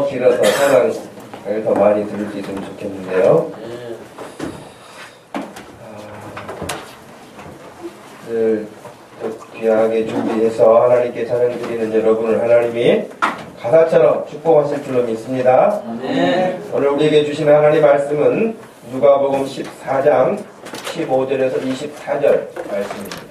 길어서 상황을 더 많이 들을 수 있으면 좋겠는데요. 늘 귀하게 준비해서 하나님께 찬양 드리는 여러분을 하나님이 가사처럼 축복하실 줄로 믿습니다. 오늘 우리에게 주시는 하나님 말씀은 누가복음 14장 15절에서 24절 말씀입니다.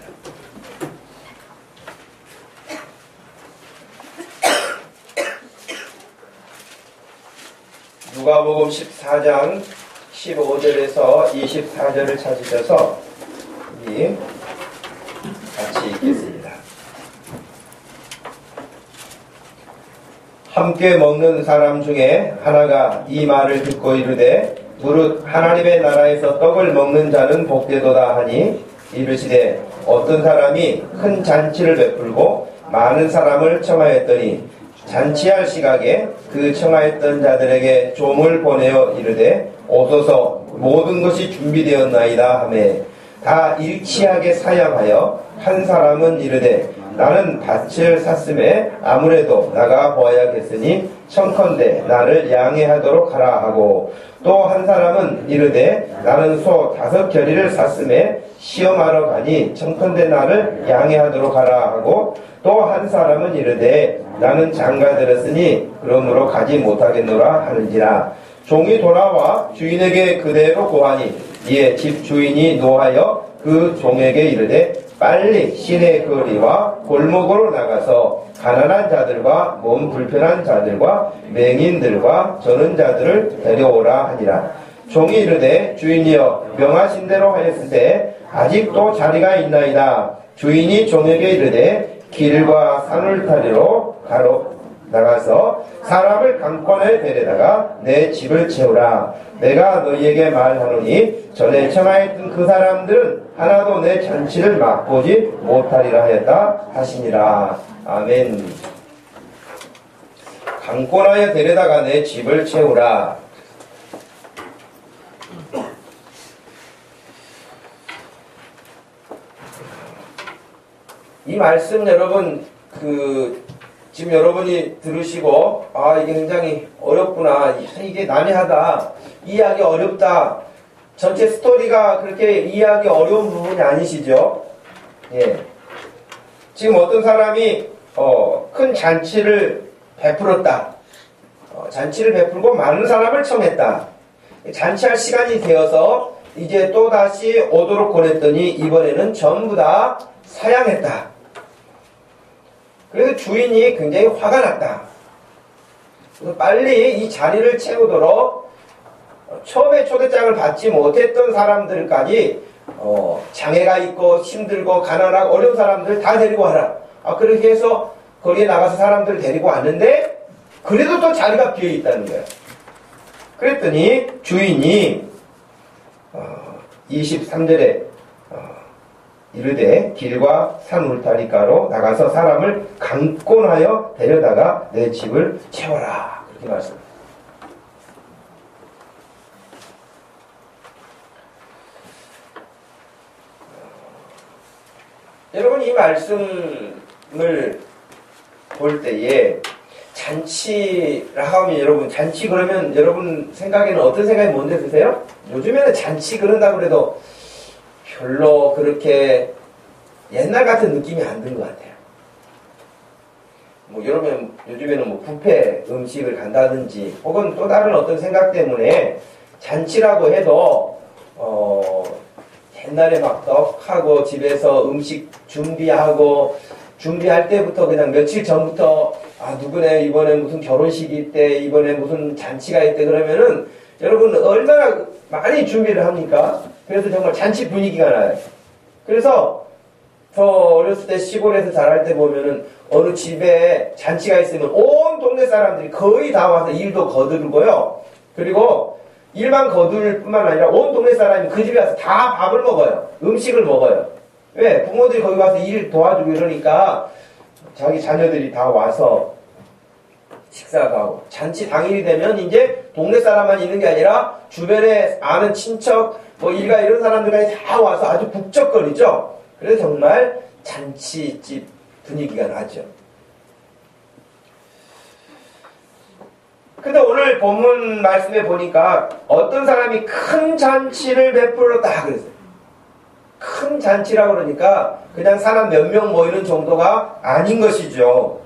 누가복음 14장 15절에서 24절을 찾으셔서 우리 같이 읽겠습니다. 함께 먹는 사람 중에 하나가 이 말을 듣고 이르되 무릇 하나님의 나라에서 떡을 먹는 자는 복되도다 하니 이르시되 어떤 사람이 큰 잔치를 베풀고 많은 사람을 청하였더니 잔치할 시각에 그 청하였던 자들에게 종을 보내어 이르되 오소서 모든 것이 준비되었나이다 하매 다 일치하게 사양하여 한 사람은 이르되 나는 밭을 샀음에 아무래도 나가 보아야겠으니 청컨대 나를 양해하도록 하라 하고 또 한 사람은 이르되 나는 소 5겨리를 샀음에 시험하러 가니 청컨대 나를 양해하도록 하라 하고 또 한 사람은 이르되 나는 장가 들었으니 그러므로 가지 못하겠노라 하는지라 종이 돌아와 주인에게 그대로 고하니 이에 집 주인이 노하여 그 종에게 이르되 빨리 시내 거리와 골목으로 나가서 가난한 자들과 몸 불편한 자들과 맹인들과 저는 자들을 데려오라 하니라. 종이 이르되 주인이여 명하신 대로 하였으되 아직도 자리가 있나이다. 주인이 종에게 이르되 길과 산울타리로 나가서 사람을 강권에 데려다가 내 집을 채우라. 내가 너희에게 말하노니 전에 청하였던 그 사람들은 하나도 내 잔치를 맛보지 못하리라 하였다 하시니라. 아멘. 강권하여 데려다가 내 집을 채우라. 이 말씀 여러분 지금 여러분이 들으시고 이게 굉장히 어렵구나, 이게 난해하다, 이해하기 어렵다, 전체 스토리가 그렇게 이해하기 어려운 부분이 아니시죠? 예. 지금 어떤 사람이 큰 잔치를 베풀었다. 잔치를 베풀고 많은 사람을 청했다. 잔치할 시간이 되어서 이제 또다시 오도록 보냈더니 이번에는 전부 다 사양했다. 그래서 주인이 굉장히 화가 났다. 그래서 빨리 이 자리를 채우도록 처음에 초대장을 받지 못했던 사람들까지 장애가 있고 힘들고 가난하고 어려운 사람들 다 데리고 와라. 그렇게 해서 거리에 나가서 사람들을 데리고 왔는데 그래도 또 자리가 비어 있다는 거예요. 그랬더니 주인이 23절에 이르되 길과 산 울타리가로 나가서 사람을 강권하여 데려다가 내 집을 채워라. 그렇게 말씀합니다. 여러분 이 말씀을 볼 때에 잔치라 하면 여러분 잔치 그러면 여러분 생각에는 어떤 생각이 먼저 드세요? 요즘에는 잔치 그런다고 해도 별로 그렇게 옛날 같은 느낌이 안 든 것 같아요. 여러분 요즘에는 뷔페 음식을 간다든지 혹은 또 다른 어떤 생각 때문에 잔치라고 해도 옛날에 막 떡하고 집에서 음식 준비할 때부터 그냥 며칠 전부터 누구네 이번에 무슨 결혼식이 있대, 이번에 무슨 잔치가 있대 그러면은 여러분 얼마나 많이 준비를 합니까? 그래서 정말 잔치 분위기가 나요. 그래서 저 어렸을 때 시골에서 자랄 때 보면은 어느 집에 잔치가 있으면 온 동네 사람들이 거의 다 와서 일도 거두고요. 그리고 일만 거둘 뿐만 아니라 온 동네 사람이 그 집에 와서 다 밥을 먹어요. 음식을 먹어요. 왜? 부모들이 거기 와서 일 도와주고 이러니까 자기 자녀들이 다 와서 식사가 하고 잔치 당일이 되면 이제 동네 사람만 있는 게 아니라 주변에 아는 친척 일가 이런 사람들까지 다 와서 아주 북적거리죠. 그래서 정말 잔치집 분위기가 나죠. 근데 오늘 본문 말씀에 보니까 어떤 사람이 큰 잔치를 베풀었다 그랬어요. 큰 잔치라 그러니까 그냥 사람 몇 명 모이는 정도가 아닌 것이죠.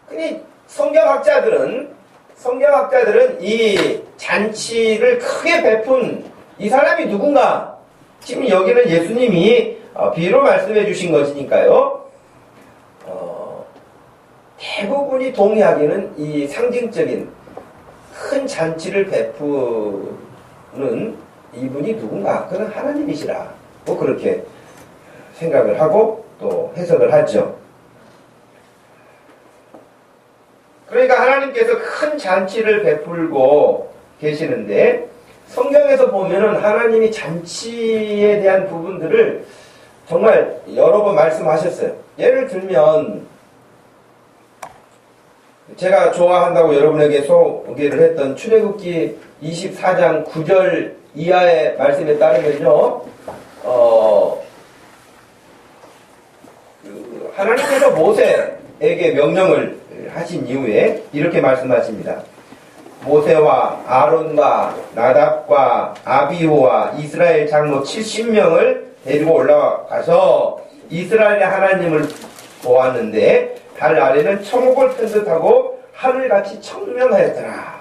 근데 성경학자들은 이 잔치를 크게 베푼 이 사람이 누군가? 지금 여기는 예수님이 비유로 말씀해 주신 것이니까요. 대부분이 동의하기는 이 상징적인 큰 잔치를 베푸는 이분이 누군가? 그는 하나님이시라. 뭐 그렇게 생각을 하고 또 해석을 하죠. 그러니까 하나님께서 큰 잔치를 베풀고 계시는데 성경에서 보면은 하나님이 잔치에 대한 부분들을 정말 여러 번 말씀하셨어요. 예를 들면 제가 좋아한다고 여러분에게 소개를 했던 출애굽기 24장 9절 이하의 말씀에 따르면요. 하나님께서 모세에게 명령을 하신 이후에 이렇게 말씀하십니다. 모세와 아론과 나답과 아비후와 이스라엘 장로 70명을 데리고 올라가서 이스라엘의 하나님을 보았는데 달 아래는 천국을 편듯하고 하늘같이 청명하였더라.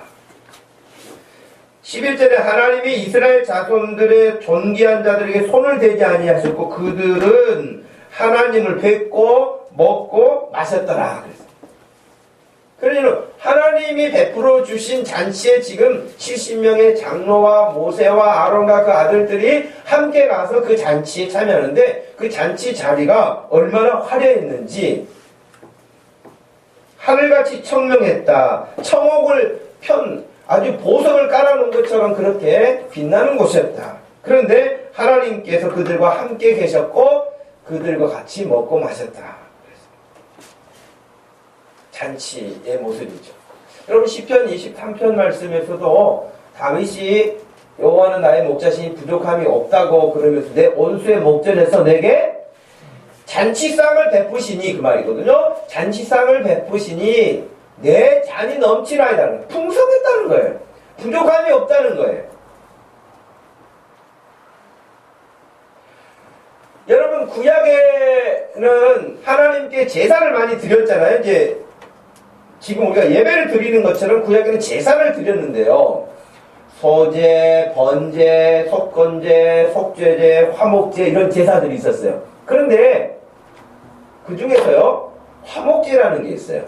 11절에 하나님이 이스라엘 자손들의 존귀한 자들에게 손을 대지 아니하셨고 그들은 하나님을 뵙고 먹고 마셨더라. 그러니까 하나님이 베풀어 주신 잔치에 지금 70명의 장로와 모세와 아론과 그 아들들이 함께 가서 그 잔치에 참여하는데 그 잔치 자리가 얼마나 화려했는지 하늘같이 청명했다. 청옥을 아주 보석을 깔아놓은 것처럼 그렇게 빛나는 곳이었다. 그런데 하나님께서 그들과 함께 계셨고 그들과 같이 먹고 마셨다. 잔치의 모습이죠. 여러분 시편 23편 말씀에서도 다윗이 여호와는 나의 목자시니 부족함이 없다고 그러면서 내 온수의 목전에서 내게 잔치상을 베푸시니 그 말이거든요. 잔치상을 베푸시니 내 잔이 넘치나이다. 풍성했다는 거예요. 부족함이 없다는 거예요. 여러분 구약에는 하나님께 제사를 많이 드렸잖아요. 이제 지금 우리가 예배를 드리는 것처럼 구약에는 제사를 드렸는데요. 소제, 번제, 속건제, 속죄제, 화목제 이런 제사들이 있었어요. 그런데 그 중에서요 화목제라는 게 있어요.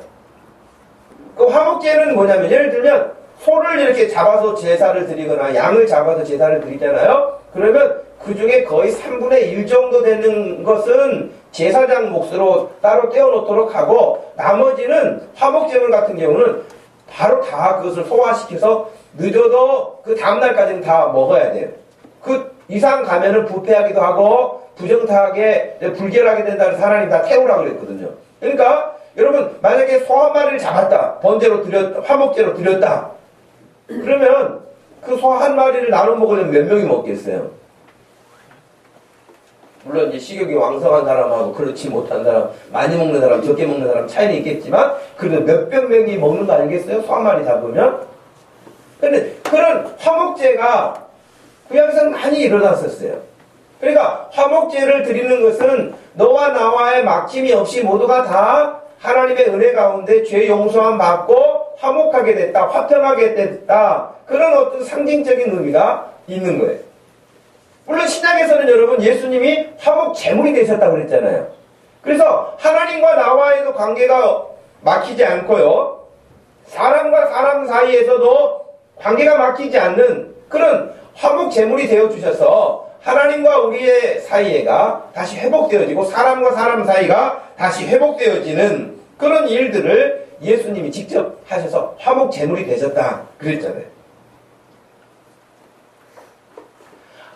그 화목제는 뭐냐면 예를 들면 소를 이렇게 잡아서 제사를 드리거나 양을 잡아서 제사를 드리잖아요. 그러면 그 중에 거의 3분의 1 정도 되는 것은 제사장 몫으로 따로 떼어놓도록 하고 나머지는 화목제물 같은 경우는 바로 다 그것을 소화시켜서 늦어도 그 다음날까지는 다 먹어야 돼요. 그 이상 가면은 부패하기도 하고 부정타하게 불결하게 된다는 하나님 다 태우라고 그랬거든요. 그러니까 여러분 만약에 소 한 마리를 잡았다. 번제로 화목제로 드렸다. 그러면 그 소 한 마리를 나눠 먹으려면 몇 명이 먹겠어요? 물론 이제 식욕이 왕성한 사람하고 그렇지 못한 사람, 많이 먹는 사람, 적게 먹는 사람 차이는 있겠지만 그래도 몇백 명이 먹는 거 아니겠어요? 소 한 마리 잡으면? 근데 그런 화목제가 구약에서는 많이 일어났었어요. 그러니까 화목제를 드리는 것은 너와 나와의 막힘이 없이 모두가 다 하나님의 은혜 가운데 죄 용서함 받고 화목하게 됐다, 화평하게 됐다. 그런 어떤 상징적인 의미가 있는 거예요. 물론 신약에서는 여러분 예수님이 화목 제물이 되셨다고 그랬잖아요. 그래서 하나님과 나와의도 관계가 막히지 않고요. 사람과 사람 사이에서도 관계가 막히지 않는 그런 화목 제물이 되어주셔서 하나님과 우리의 사이가 다시 회복되어지고 사람과 사람 사이가 다시 회복되어지는 그런 일들을 예수님이 직접 하셔서 화목 제물이 되셨다 그랬잖아요.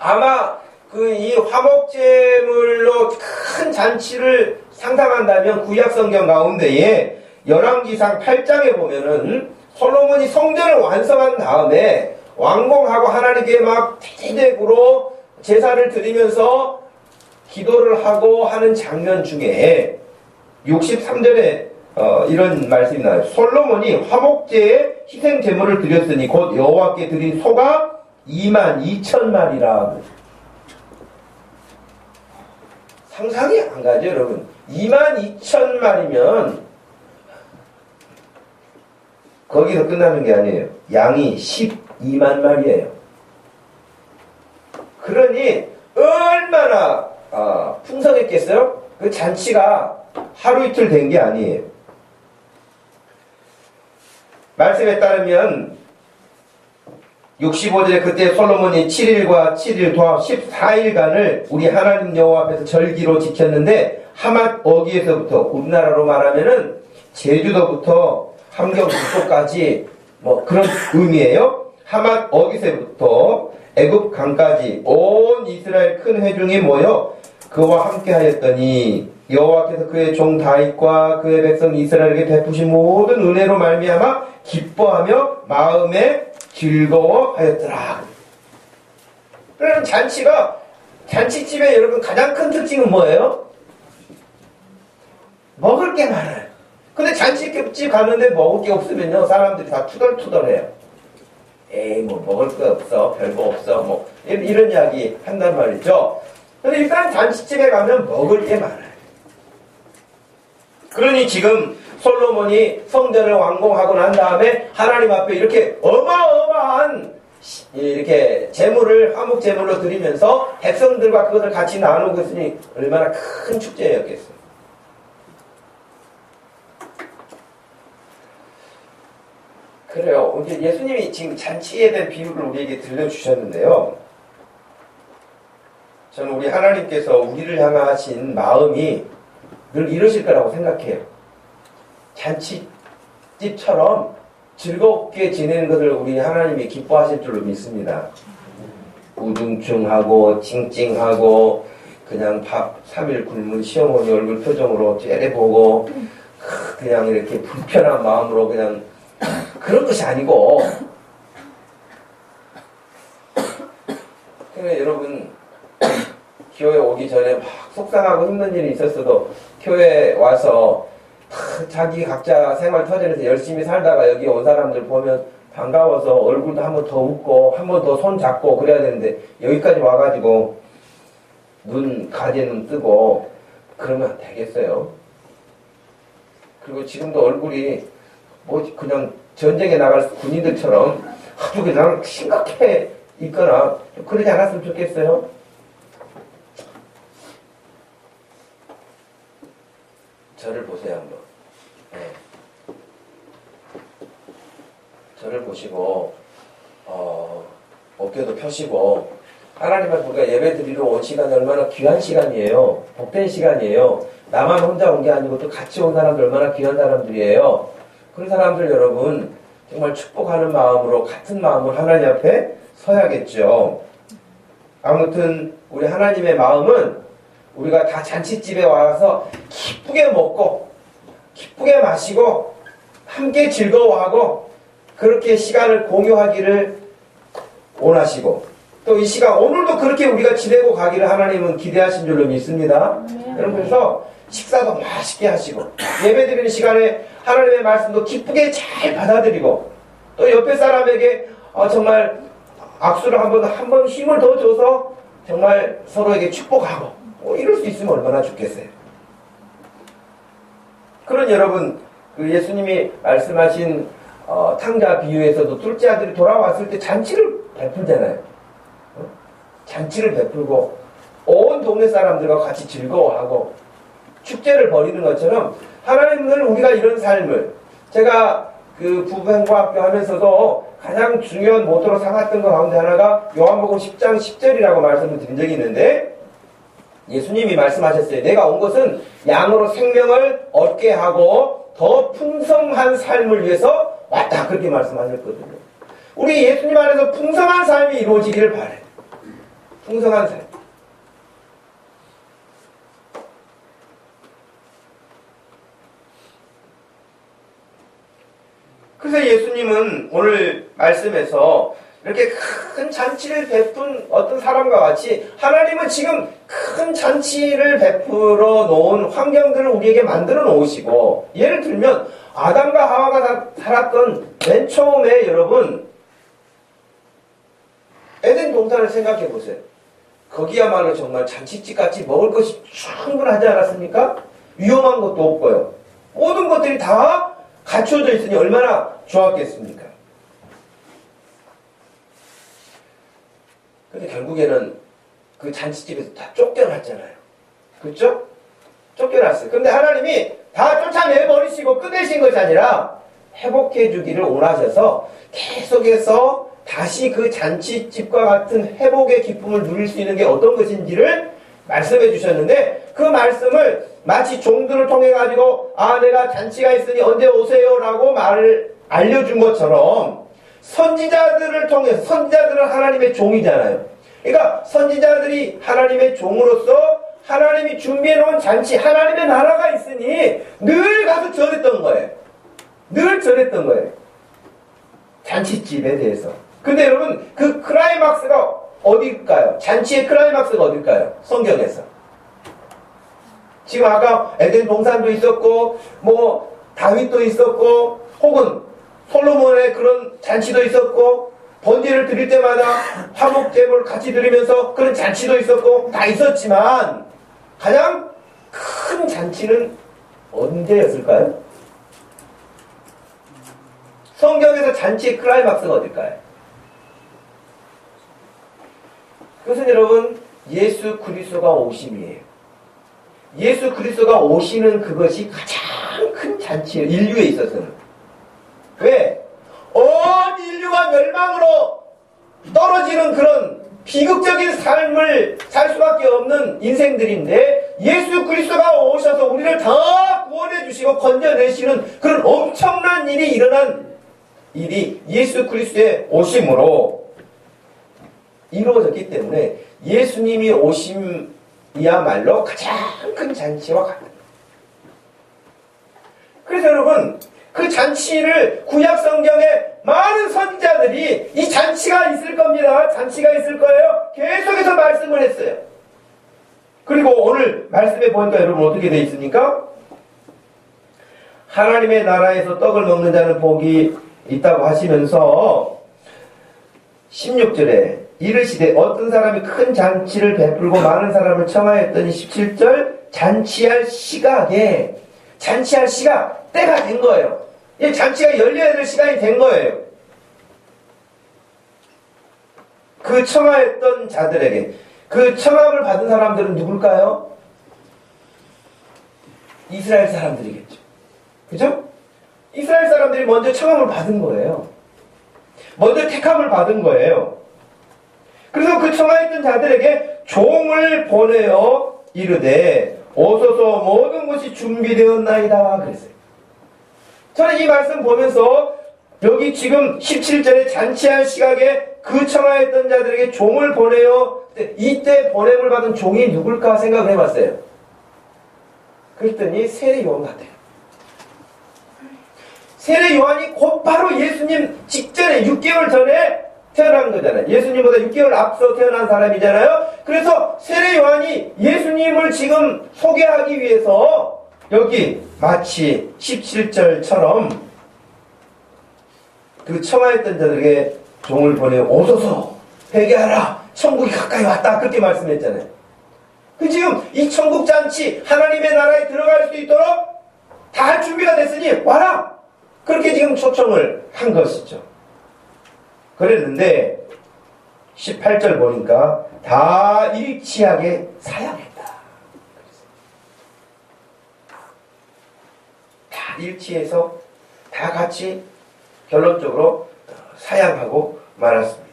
아마 이 화목제물로 큰 잔치를 상상한다면 구약성경 가운데에 열왕기상 8장에 보면은 솔로몬이 성전을 완성한 다음에 완공하고 하나님께 막 대대적으로 제사를 드리면서 기도를 하고 하는 장면 중에 63절에 이런 말씀이 나와요. 솔로몬이 화목제에 희생 제물을 드렸으니 곧 여호와께 드린 소가 22,000마리라. 상상이 안 가죠, 여러분. 22,000마리면 거기서 끝나는 게 아니에요. 양이 12만 마리예요. 그러니 얼마나 풍성했겠어요? 그 잔치가 하루 이틀 된 게 아니에요. 말씀에 따르면 65절에 그때 솔로몬이 7일과 7일 도합 14일간을 우리 하나님 여호와 앞에서 절기로 지켰는데 하맛 어기에서부터 우리나라로 말하면은 제주도부터 함경 북쪽까지 뭐 그런 의미예요. 하맛 어기서부터 애굽 강까지 온 이스라엘 큰 회중이 모여 그와 함께 하였더니 여호와께서 그의 종 다윗과 그의 백성 이스라엘에게 베푸신 모든 은혜로 말미암아 기뻐하며 마음에 즐거워하였더라. 그러면 잔치집에 여러분 가장 큰 특징은 뭐예요? 먹을 게 많아요. 근데 잔치집 가는데 먹을 게 없으면요 사람들이 다 투덜투덜해요. 에이 뭐 먹을 거 없어, 별거 없어, 뭐 이런 이야기 한단 말이죠. 근데 일단 잔치집에 가면 먹을 게 많아요. 그러니 지금 솔로몬이 성전을 완공하고 난 다음에 하나님 앞에 이렇게 어마어마한 이렇게 제물을 화목 제물로 드리면서 백성들과 그것을 같이 나누고 있으니 얼마나 큰 축제였겠어요. 그래요. 예수님이 지금 잔치에 대한 비유를 우리에게 들려주셨는데요. 저는 우리 하나님께서 우리를 향하신 마음이 늘 이러실 거라고 생각해요. 잔치집처럼 즐겁게 지내는 것을 우리 하나님이 기뻐하실 줄로 믿습니다. 우중충하고 찡찡하고 그냥 밥 3일 굶은 시어머니 얼굴 표정으로 째려보고 그냥 이렇게 불편한 마음으로 그냥 그런 것이 아니고 그러니까 여러분 교회 오기 전에 막 속상하고 힘든 일이 있었어도 교회 와서 자기 각자 생활 터전에서 열심히 살다가 여기 온 사람들 보면 반가워서 얼굴도 한 번 더 웃고 한 번 더 손 잡고 그래야 되는데 여기까지 와가지고 가재 눈 뜨고 그러면 안 되겠어요. 그리고 지금도 얼굴이 뭐 그냥 전쟁에 나갈 군인들처럼 아주 그냥 심각해 있거나 그러지 않았으면 좋겠어요. 저를 보세요 한번. 네. 저를 보시고 어깨도 펴시고 하나님 앞에 우리가 예배 드리러 온 시간이 얼마나 귀한 시간이에요. 복된 시간이에요. 나만 혼자 온 게 아니고 또 같이 온 사람들 얼마나 귀한 사람들이에요. 그런 사람들 여러분 정말 축복하는 마음으로 같은 마음으로 하나님 앞에 서야겠죠. 아무튼 우리 하나님의 마음은 우리가 다 잔치집에 와서 기쁘게 먹고 기쁘게 마시고 함께 즐거워하고 그렇게 시간을 공유하기를 원하시고 또 이 시간 오늘도 그렇게 우리가 지내고 가기를 하나님은 기대하신 줄로 믿습니다. 여러분 그래서 식사도 맛있게 하시고 예배드리는 시간에 하나님의 말씀도 기쁘게 잘 받아들이고 또 옆에 사람에게 정말 악수를 한 번 힘을 더 줘서 정말 서로에게 축복하고 이럴 수 있으면 얼마나 좋겠어요. 그런 여러분 그 예수님이 말씀하신 탕자 비유에서도 둘째 아들이 돌아왔을 때 잔치를 베풀잖아요. 잔치를 베풀고 온 동네 사람들과 같이 즐거워하고 축제를 벌이는 것처럼 하나님은 우리가 이런 삶을 제가 그 부부행복학교 하면서도 가장 중요한 모토로 삼았던 것 가운데 하나가 요한복음 10장 10절이라고 말씀을 드린 적이 있는데 예수님이 말씀하셨어요. 내가 온 것은 양으로 생명을 얻게 하고 더 풍성한 삶을 위해서 왔다. 그렇게 말씀하셨거든요. 우리 예수님 안에서 풍성한 삶이 이루어지기를 바라요. 풍성한 삶. 그래서 예수님은 오늘 말씀에서 이렇게 큰 잔치를 베푼 어떤 사람과 같이 하나님은 지금 큰 큰 잔치를 베풀어 놓은 환경들을 우리에게 만들어 놓으시고, 예를 들면 아담과 하와가 살았던 맨 처음에 여러분 에덴 동산을 생각해 보세요. 거기야말로 정말 잔치집 같이 먹을 것이 충분하지 않았습니까? 위험한 것도 없고요. 모든 것들이 다 갖춰져 있으니 얼마나 좋았겠습니까? 근데 결국에는 그 잔치집에서 다 쫓겨났잖아요. 그렇죠? 쫓겨났어요. 근데 하나님이 다 쫓아내버리시고 끝내신 것이 아니라 회복해 주기를 원하셔서 계속해서 다시 그 잔치집과 같은 회복의 기쁨을 누릴 수 있는 게 어떤 것인지를 말씀해 주셨는데, 그 말씀을 마치 종들을 통해 가지고 내가 잔치가 있으니 언제 오세요 라고 말을 알려준 것처럼 선지자들을 통해서, 선지자들은 하나님의 종이잖아요. 그러니까 선지자들이 하나님의 종으로서 하나님이 준비해 놓은 잔치, 하나님의 나라가 있으니 늘 가서 전했던 거예요. 늘 전했던 거예요. 잔치집에 대해서. 근데 여러분, 그 클라이막스가 어딜까요? 잔치의 클라이막스가 어딜까요? 성경에서. 지금 아까 에덴 동산도 있었고, 뭐 다윗도 있었고, 혹은 솔로몬의 그런 잔치도 있었고, 번제를 드릴 때마다 화목제물을 같이 드리면서 그런 잔치도 있었고, 다 있었지만 가장 큰 잔치는 언제였을까요? 성경에서 잔치의 클라이막스가 어딜까요? 그것은 여러분, 예수 그리스도가 오심이에요. 예수 그리스도가 오시는 그것이 가장 큰 잔치예요. 인류에 있어서는. 왜? 온 인류가 멸망으로 떨어지는 그런 비극적인 삶을 살 수밖에 없는 인생들인데, 예수 그리스도가 오셔서 우리를 다 구원해 주시고 건져내시는 그런 엄청난 일이 일어난 일이 예수 그리스도의 오심으로 이루어졌기 때문에 예수님이 오심이야말로 가장 큰 잔치와 같다. 그래서 여러분, 그 잔치를 구약 성경에 많은 선지자들이 이 잔치가 있을 겁니다. 잔치가 있을 거예요. 계속해서 말씀을 했어요. 그리고 오늘 말씀에 보니까 여러분 어떻게 되어 있습니까? 하나님의 나라에서 떡을 먹는 자는 복이 있다고 하시면서 16절에 이르시되 어떤 사람이 큰 잔치를 베풀고 많은 사람을 청하였더니 17절 잔치할 시각에, 잔치할 시각, 때가 된 거예요. 이 잔치가 열려야 될 시간이 된 거예요. 그 청하였던 자들에게, 그 청함을 받은 사람들은 누굴까요? 이스라엘 사람들이겠죠. 그죠? 이스라엘 사람들이 먼저 청함을 받은 거예요. 먼저 택함을 받은 거예요. 그래서 그 청하였던 자들에게 종을 보내어 이르되 오소서 모든 것이 준비되었나이다 그랬어요. 저는 이 말씀 보면서 여기 지금 17절에 잔치할 시각에 그 청하였던 자들에게 종을 보내어, 이때 보냄을 받은 종이 누굴까 생각을 해봤어요. 그랬더니 세례 요한 같아요. 세례 요한이 곧바로 예수님 직전에 6개월 전에 태어난 거잖아요. 예수님보다 6개월 앞서 태어난 사람이잖아요. 그래서 세례 요한이 예수님을 지금 소개하기 위해서 여기 마치 17절처럼 그 청하였던 자들에게 종을 보내어 오소서 회개하라 천국이 가까이 왔다 그렇게 말씀했잖아요. 그 지금 이 천국 잔치 하나님의 나라에 들어갈 수 있도록 다 할 준비가 됐으니 와라 그렇게 지금 초청을 한 것이죠. 그랬는데 18절 보니까 다 일치하게 사양했다. 다 일치해서 다 같이 결론적으로 사양하고 말았습니다.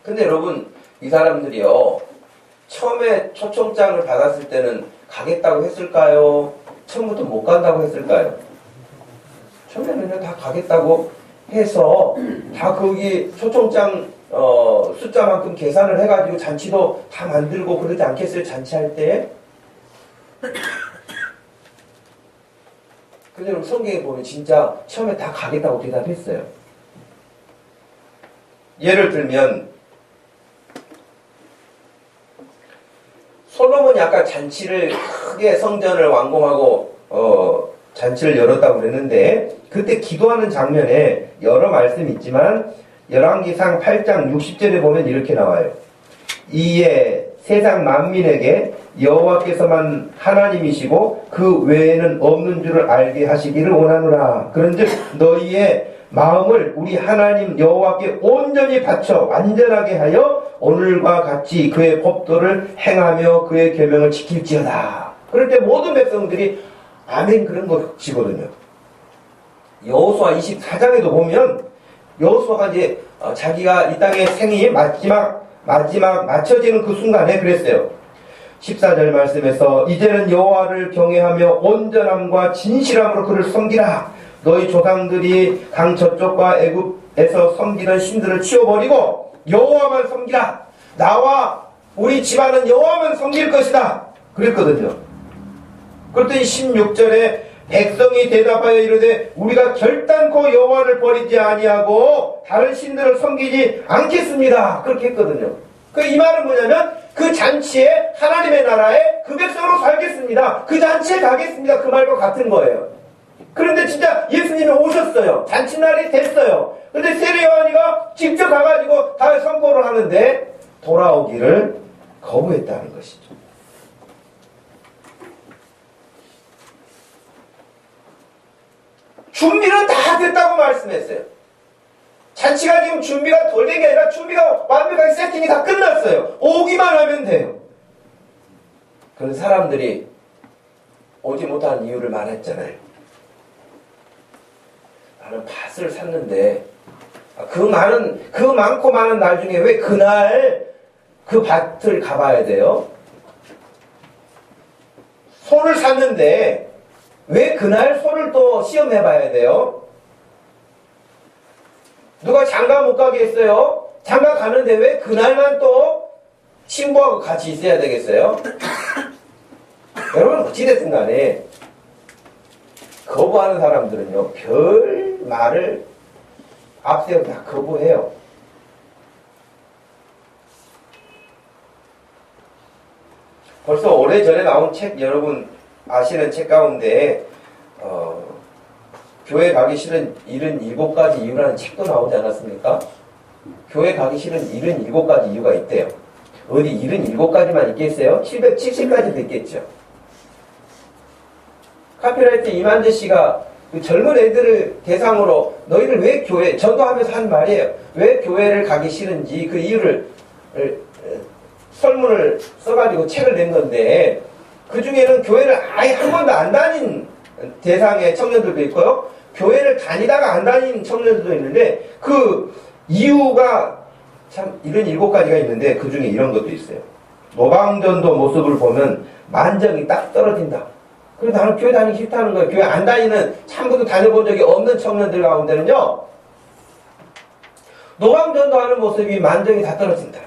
근데 여러분, 이 사람들이요, 처음에 초청장을 받았을 때는 가겠다고 했을까요? 처음부터 못 간다고 했을까요? 처음에는 그냥 다 가겠다고 해서 다 거기 초청장 숫자만큼 계산을 해가지고 잔치도 다 만들고 그러지 않겠어요? 잔치할 때. 근데 여러분 성경에 보면 진짜 처음에 다 가겠다고 대답했어요. 예를 들면 솔로몬이 아까 잔치를 크게 성전을 완공하고 잔치를 열었다고 그랬는데 그때 기도하는 장면에 여러 말씀이 있지만 열왕기상 8장 60절에 보면 이렇게 나와요. 이에 세상 만민에게 여호와께서만 하나님이시고 그 외에는 없는 줄을 알게 하시기를 원하노라. 그런즉 너희의 마음을 우리 하나님 여호와께 온전히 바쳐 완전하게 하여 오늘과 같이 그의 법도를 행하며 그의 계명을 지킬지어다. 그럴 때 모든 백성들이 아멘 그런 것이거든요. 여호수아 24장에도 보면 여호수아가 이제 자기가 이 땅의 생이 마지막 맞춰지는 그 순간에 그랬어요. 14절 말씀에서 이제는 여호와를 경외하며 온전함과 진실함으로 그를 섬기라. 너희 조상들이 강 저쪽과 애굽에서 섬기던 신들을 치워버리고 여호와만 섬기라. 나와 우리 집안은 여호와만 섬길 것이다. 그랬거든요. 그랬더니 16절에 백성이 대답하여 이르되 우리가 결단코 여호와를 버리지 아니하고 다른 신들을 섬기지 않겠습니다. 그렇게 했거든요. 이 말은 뭐냐면 그 잔치에 하나님의 나라에 그 백성으로 살겠습니다. 그 잔치에 가겠습니다. 그 말과 같은 거예요. 그런데 진짜 예수님이 오셨어요. 잔치날이 됐어요. 그런데 세례 요한이가 직접 가가지고 다 선포를 하는데 돌아오기를 거부했다는 것이죠. 준비는 다 됐다고 말씀했어요. 잔치가 지금 준비가 덜 된 게 아니라 준비가 완벽하게 세팅이 다 끝났어요. 오기만 하면 돼요. 그런 사람들이 오지 못하는 이유를 말했잖아요. 나는 밭을 샀는데 그 많고 많은 날 중에 왜 그날 그 밭을 가봐야 돼요? 소를 샀는데 왜 그날 소를 또 시험해봐야 돼요? 누가 장가 못 가게 했어요? 장가 가는데 왜 그날만 또 신부하고 같이 있어야 되겠어요? 여러분 어찌됐든 간에 거부하는 사람들은요 별 말을 앞세워 다 거부해요. 벌써 오래전에 나온 책 여러분 아시는 책 가운데 교회 가기 싫은 77가지 이유라는 책도 나오지 않았습니까? 교회 가기 싫은 77가지 이유가 있대요. 어디 77가지만 있겠어요? 770가지도 있겠죠. 카피라이트 이만재 씨가 그 젊은 애들을 대상으로 너희들 왜 교회, 전도하면서 한 말이에요. 왜 교회를 가기 싫은지 그 이유를 설문을 써가지고 책을 낸 건데 그 중에는 교회를 아예 한 번도 안 다닌 대상의 청년들도 있고요. 교회를 다니다가 안 다닌 청년들도 있는데 그 이유가 참 77가지가 있는데 그 중에 이런 것도 있어요. 노방전도 모습을 보면 만정이 딱 떨어진다. 그래서 나는 교회 다니기 싫다는 거예요. 교회 안 다니는 참고도 다녀본 적이 없는 청년들 가운데는요. 노방전도 하는 모습이 만정이 다 떨어진다.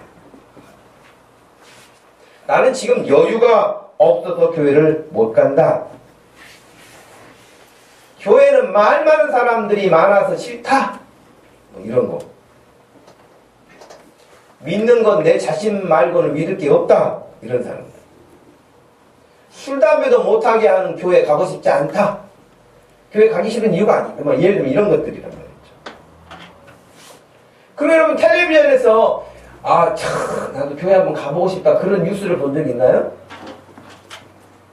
나는 지금 여유가 없어서 교회를 못 간다. 교회는 말 많은 사람들이 많아서 싫다. 뭐 이런 거. 믿는 건 내 자신 말고는 믿을 게 없다. 이런 사람들. 술, 담배도 못하게 하는 교회 가고 싶지 않다. 교회 가기 싫은 이유가 아니고 예를 들면 이런 것들이란 말이죠. 그럼 여러분 텔레비전에서 나도 교회 한번 가보고 싶다. 그런 뉴스를 본 적 있나요?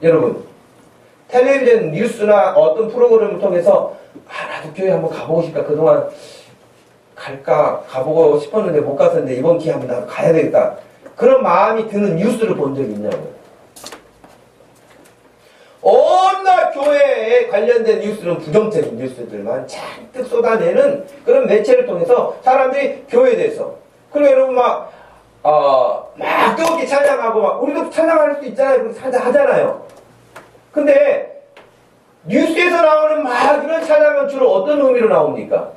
여러분 텔레비전 뉴스나 어떤 프로그램을 통해서 나도 교회 한번 가보고 싶다. 그동안 가보고 싶었는데 못 갔었는데 이번 기회에 한번 나도 가야 되겠다. 그런 마음이 드는 뉴스를 본 적이 있냐고요. 온갖 교회에 관련된 뉴스는 부정적인 뉴스들만 잔뜩 쏟아내는 그런 매체를 통해서 사람들이 교회에 대해서 그리고 여러분 막 뜨겁게 찬양하고 우리도 찬양할 수 있잖아요. 그렇게 찬양하잖아요. 근데 뉴스에서 나오는 이런 찬양은 주로 어떤 의미로 나옵니까?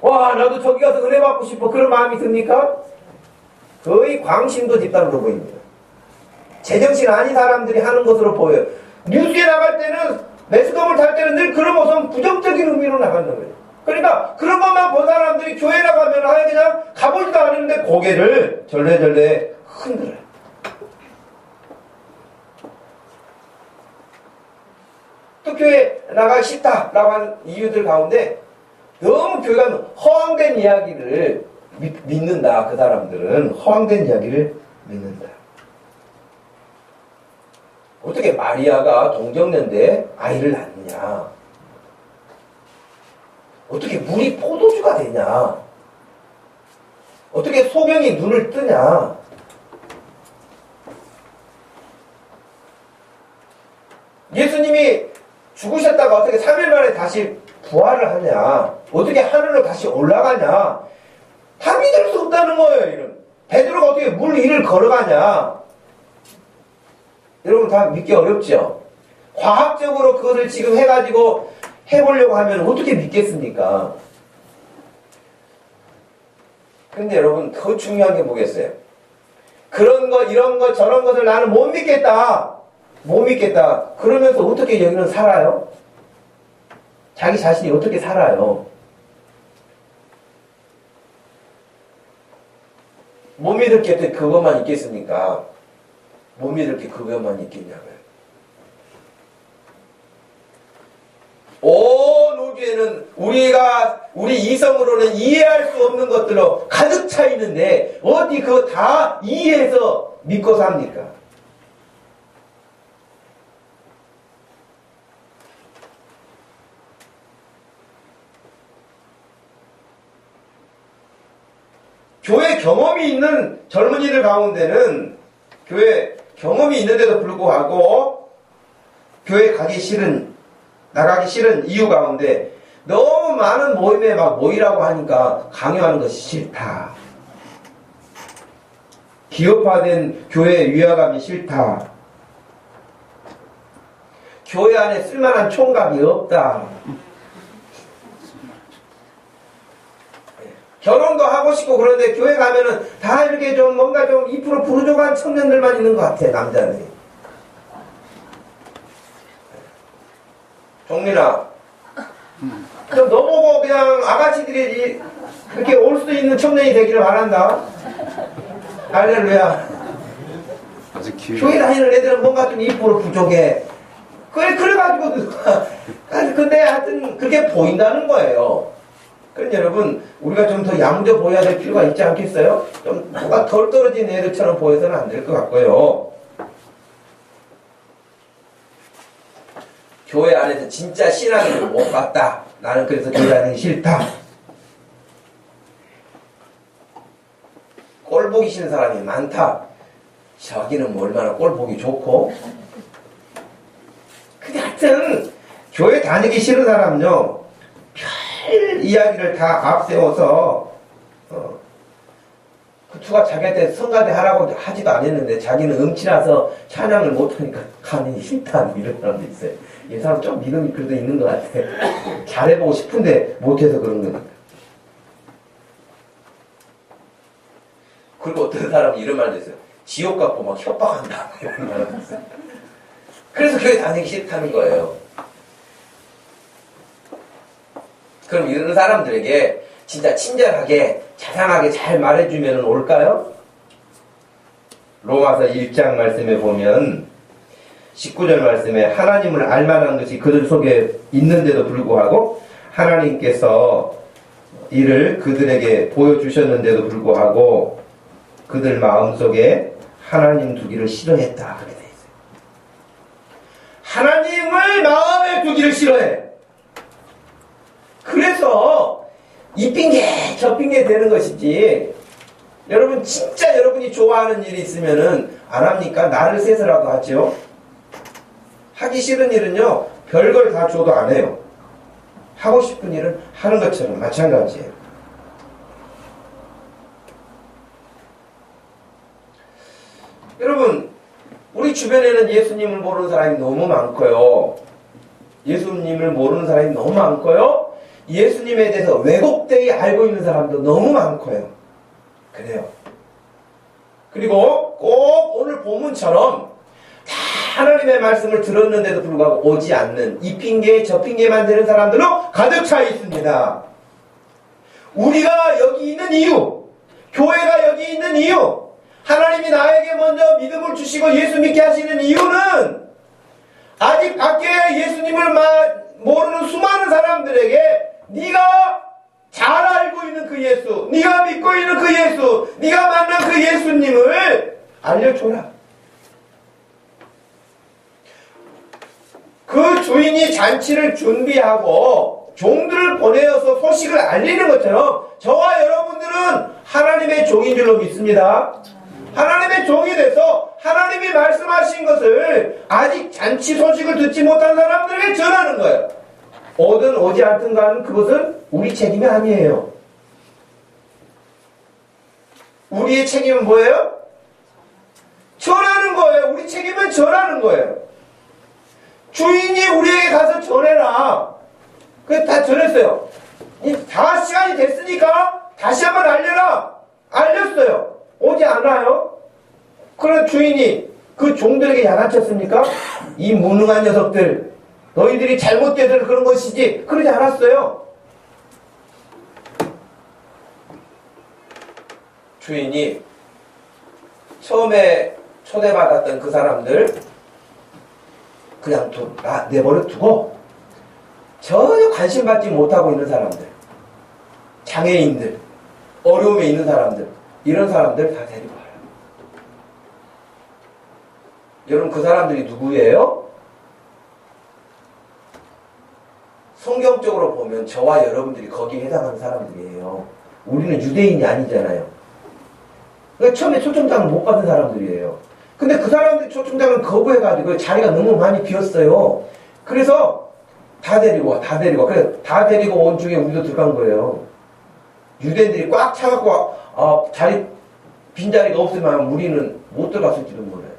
와 나도 저기 가서 은혜 받고 싶어 그런 마음이 듭니까? 거의 광신도 집단으로 보입니다. 제정신 아닌 사람들이 하는 것으로 보여요. 뉴스에 나갈 때는 매스컴을 탈 때는 늘 그런 모습은 부정적인 의미로 나간다는 거예요. 그러니까 그런 것만 본 사람들이 교회 나가면 그냥 가보지도 않았는데 고개를 절레절레 흔들어요. 또 교회 나가기 싫다라고 하는 이유들 가운데 너무 교회가 허황된 이야기를 믿는다. 그 사람들은 허황된 이야기를 믿는다. 어떻게 마리아가 동정녀인데 아이를 낳느냐? 어떻게 물이 포도주가 되냐? 어떻게 소경이 눈을 뜨냐? 예수님이 죽으셨다가 어떻게 3일 만에 다시 부활을 하냐? 어떻게 하늘로 다시 올라가냐? 다 믿을 수 없다는 거예요. 이런. 베드로가 어떻게 물 위를 걸어가냐? 여러분 다 믿기 어렵죠? 과학적으로 그것을 지금 해가지고 해보려고 하면 어떻게 믿겠습니까? 근데 여러분 더 중요한 게 뭐겠어요? 그런 거 이런 거 저런 것을 나는 못 믿겠다. 못 믿겠다. 그러면서 어떻게 여기는 살아요? 자기 자신이 어떻게 살아요? 못 믿을 게 그것만 있겠습니까? 못 믿을 게 그것만 있겠냐고요. 온 우주에는 우리 이성으로는 이해할 수 없는 것들로 가득 차 있는데 어디 그거 다 이해해서 믿고 삽니까? 교회 경험이 있는 젊은이들 가운데는 교회 경험이 있는데도 불구하고 교회 나가기 싫은 이유 가운데 너무 많은 모임에 막 모이라고 하니까 강요하는 것이 싫다. 기업화된 교회의 위화감이 싫다. 교회 안에 쓸만한 총각이 없다. 결혼도 하고 싶고 그런데 교회 가면은 다 이렇게 좀 뭔가 좀 2% 부르족한 청년들만 있는 것 같아, 남자들이. 종민아, 좀 너보고 그냥 아가씨들이 그렇게 올 수 있는 청년이 되기를 바란다. 할렐루야. 교회 다니는 애들은 뭔가 좀 2% 부족해. 그래가지고, 근데 하여튼 그렇게 보인다는 거예요. 그러니까 여러분, 우리가 좀 더 양져 보여야 될 필요가 있지 않겠어요? 좀 뭐가 덜 떨어진 애들처럼 보여서는 안 될 것 같고요. 교회 안에서 진짜 신앙을 못 봤다. 나는 그래서 교회 다니기 싫다. 꼴 보기 싫은 사람이 많다. 저기는 뭐 얼마나 꼴 보기 좋고. 근데 하여튼 교회 다니기 싫은 사람은요, 별 이야기를 다 앞세워서 그투가 자기한테 성가대 하라고 하지도 않았는데 자기는 음치라서 찬양을 못하니까 가만히 싫다 이런 사람도 있어요. 이 사람 좀 믿음이 그래도 있는 것 같아. 잘해보고 싶은데 못해서 그런 거니까. 그리고 어떤 사람이 이런 말도 있어요. 지옥 갖고 막 협박한다 이런 말도 있어요. 그래서 교회 다니기 싫다는 거예요. 그럼 이런 사람들에게 진짜 친절하게 자상하게 잘 말해주면 올까요? 로마서 1장 말씀에 보면 19절 말씀에 하나님을 알만한 것이 그들 속에 있는데도 불구하고 하나님께서 이를 그들에게 보여주셨는데도 불구하고 그들 마음속에 하나님 두기를 싫어했다. 그렇게 돼 있어요. 하나님을 마음에 두기를 싫어해. 그래서 이 핑계 저 핑계 되는 것이지. 여러분 진짜 여러분이 좋아하는 일이 있으면은 안 합니까? 나를 세서라도 하죠. 하기 싫은 일은요 별걸 다 줘도 안 해요. 하고 싶은 일은 하는 것처럼 마찬가지예요. 여러분 우리 주변에는 예수님을 모르는 사람이 너무 많고요. 예수님을 모르는 사람이 너무 많고요. 예수님에 대해서 왜곡되게 알고 있는 사람도 너무 많고요. 그래요. 그리고 꼭 오늘 본문처럼 다 하나님의 말씀을 들었는데도 불구하고 오지 않는 이 핑계 저 핑계만 되는 사람들로 가득 차 있습니다. 우리가 여기 있는 이유, 교회가 여기 있는 이유, 하나님이 나에게 먼저 믿음을 주시고 예수 믿게 하시는 이유는 아직 밖에 예수님을 예수님을 모르는 수많은 사람들에게 네가 잘 알고 있는 그 예수, 네가 믿고 있는 그 예수, 네가 만난 그 예수님을 알려줘라. 그 주인이 잔치를 준비하고 종들을 보내어서 소식을 알리는 것처럼 저와 여러분들은 하나님의 종인 줄로 믿습니다. 하나님의 종이 돼서 하나님이 말씀하신 것을 아직 잔치 소식을 듣지 못한 사람들에게 전하는 거예요. 오든 오지 않든 간에 그것은 우리 책임이 아니에요. 우리의 책임은 뭐예요? 전하는 거예요. 우리 책임은 전하는 거예요. 주인이 우리에게 가서 전해라. 그래서 다 전했어요. 다 시간이 됐으니까 다시 한번 알려라. 알렸어요. 오지 않아요? 그런 주인이 그 종들에게 야단쳤습니까? 이 무능한 녀석들, 너희들이 잘못돼서 그런 것이지. 그러지 않았어요. 주인이 처음에 초대받았던 그 사람들 그냥 내버려 두고 전혀 관심받지 못하고 있는 사람들, 장애인들, 어려움에 있는 사람들, 이런 사람들 다 데리고 와요. 여러분, 그 사람들이 누구예요? 성경적으로 보면 저와 여러분들이 거기에 해당하는 사람들이에요. 우리는 유대인이 아니잖아요. 그러니까 처음에 초청장을 못 받은 사람들이에요. 근데 그 사람들이 초청장을 거부해가지고 자리가 너무 많이 비었어요. 그래서 다 데리고 와. 그래서 다 데리고 온 중에 우리도 들어간 거예요. 유대인들이 꽉 차갖고 빈자리가 없으면 우리는 못 들어갔을지도 몰라요.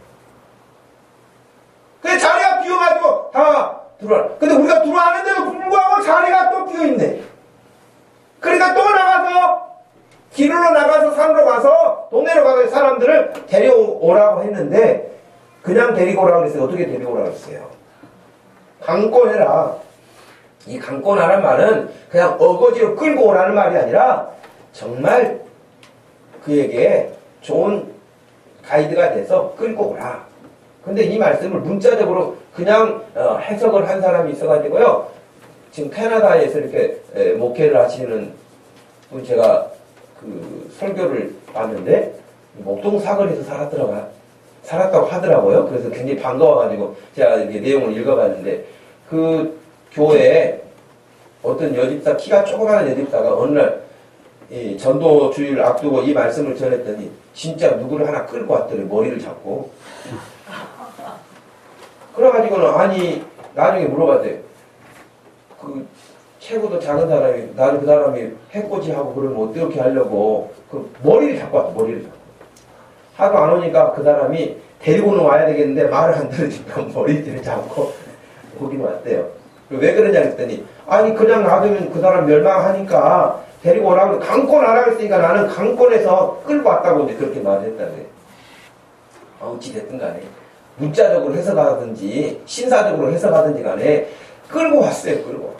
근데 자리가 비어가지고 다 들어와. 근데 우리가 들어왔는데도 불구하고 자리가 또 비어있네. 그러니까 또 나가서 길로 나가서 산으로 가서 동네로 가서 사람들을 데려오라고 했는데 그냥 데리고 오라고 그랬어요. 어떻게 데리고 오라고 그랬어요? 강권해라. 이 강권하라는 말은 그냥 어거지로 끌고 오라는 말이 아니라 정말 그에게 좋은 가이드가 돼서 끌고 오라. 근데 이 말씀을 문자적으로 그냥 해석을 한 사람이 있어가지고요. 지금 캐나다에서 이렇게 목회를 하시는 분 제가 그 설교를 봤는데 목동 사거리에서 살았다고 하더라고요. 그래서 굉장히 반가워가지고 제가 이렇게 내용을 읽어봤는데 그 교회에 어떤 여집사, 키가 조그마한 여집사가 어느 날 이 전도 주일을 앞두고 이 말씀을 전했더니 진짜 누구를 하나 끌고 왔더니 머리를 잡고 그래가지고는 나중에 물어봤대요. 그 체구도 작은 사람이 나는 그 사람이 해코지하고 그러면 어떻게 하려고 그 머리를 잡고 왔어. 머리를 잡고 하도 안 오니까 그 사람이 데리고는 와야 되겠는데 말을 안 들으니까 머리를 잡고 거기 왔대요. 왜 그러냐 했더니 그냥 놔두면 그 사람 멸망하니까 데리고 오라고 강권하라고 했으니까 나는 강권해서 끌고 왔다고 이제 그렇게 말했다네. 어찌됐든 간에 문자적으로 해석하든지 신사적으로 해석하든지 간에 끌고 왔어요. 끌고.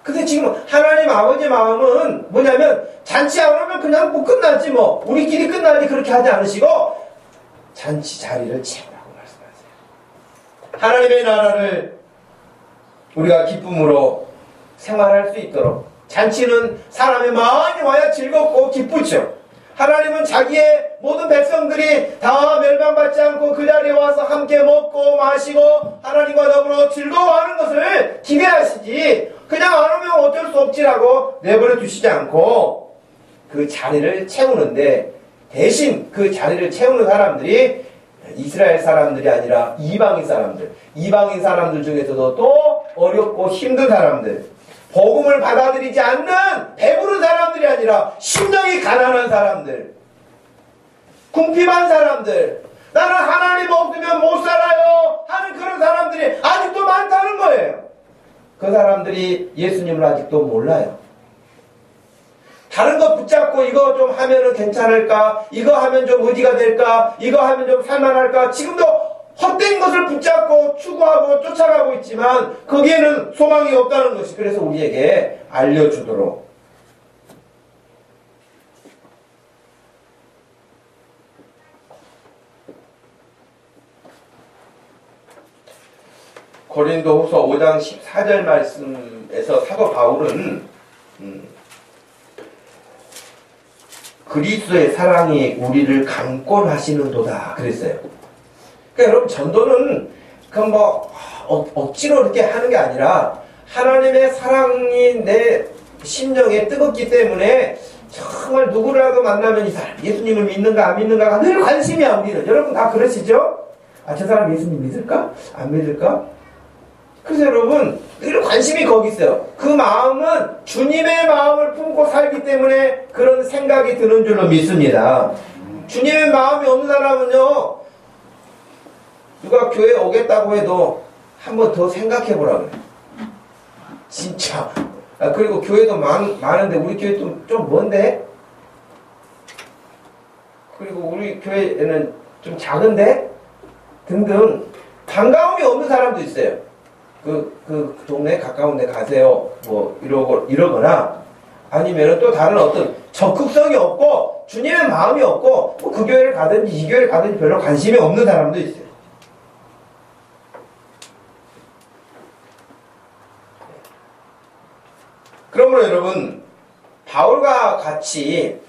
근데 지금 하나님 아버지 마음은 뭐냐면 잔치 안 오면 그냥 뭐 끝나지 뭐 우리끼리 끝나지 그렇게 하지 않으시고 잔치 자리를 채우라고 말씀하세요. 하나님의 나라를 우리가 기쁨으로 생활할 수 있도록 잔치는 사람이 많이 와야 즐겁고 기쁘죠. 하나님은 자기의 모든 백성들이 다 멸망받지 않고 그 자리에 와서 함께 먹고 마시고 하나님과 더불어 즐거워하는 것을 기대하시지 그냥 안 오면 어쩔 수 없지라고 내버려 두시지 않고 그 자리를 채우는데 대신 그 자리를 채우는 사람들이 이스라엘 사람들이 아니라 이방인 사람들 중에서도 또 어렵고 힘든 사람들, 복음을 받아들이지 않는 배부른 사람들이 아니라 심령이 가난한 사람들, 궁핍한 사람들, 나는 하나님 없으면 못 살아요 하는 그런 사람들이 아직도 많다는 거예요. 그 사람들이 예수님을 아직도 몰라요. 다른 거 붙잡고 이거 좀 하면은 괜찮을까? 이거 하면 좀 의지가 될까? 이거 하면 좀 살만할까? 지금도 헛된 것을 붙잡고 추구하고 쫓아가고 있지만 거기에는 소망이 없다는 것이 그래서 우리에게 알려주도록 고린도후서 5장 14절 말씀에서 사도 바울은 그리스도의 사랑이 우리를 강권하시는도다 그랬어요. 그러니까 여러분 전도는 억지로 이렇게 하는 게 아니라 하나님의 사랑이 내 심령에 뜨겁기 때문에 정말 누구라도 만나면 이 사람 예수님을 믿는가 안 믿는가가 늘 관심이야. 우리는 여러분 다 그러시죠? 저 사람 예수님 믿을까? 안 믿을까? 그래서 여러분 늘 관심이 거기 있어요. 그 마음은 주님의 마음을 품고 살기 때문에 그런 생각이 드는 줄로 믿습니다. 주님의 마음이 없는 사람은요, 누가 교회에 오겠다고 해도 한 번 더 생각해 보라 그래요. 진짜. 그리고 교회도 많은데 우리 교회 좀 먼데? 그리고 우리 교회는 좀 작은데? 등등 반가움이 없는 사람도 있어요. 그 동네 가까운 데 가세요. 뭐 이러거나 아니면 또 다른 어떤 적극성이 없고 주님의 마음이 없고 뭐 그 교회를 가든지 이 교회를 가든지 별로 관심이 없는 사람도 있어요. 그러므로 여러분 바울과 같이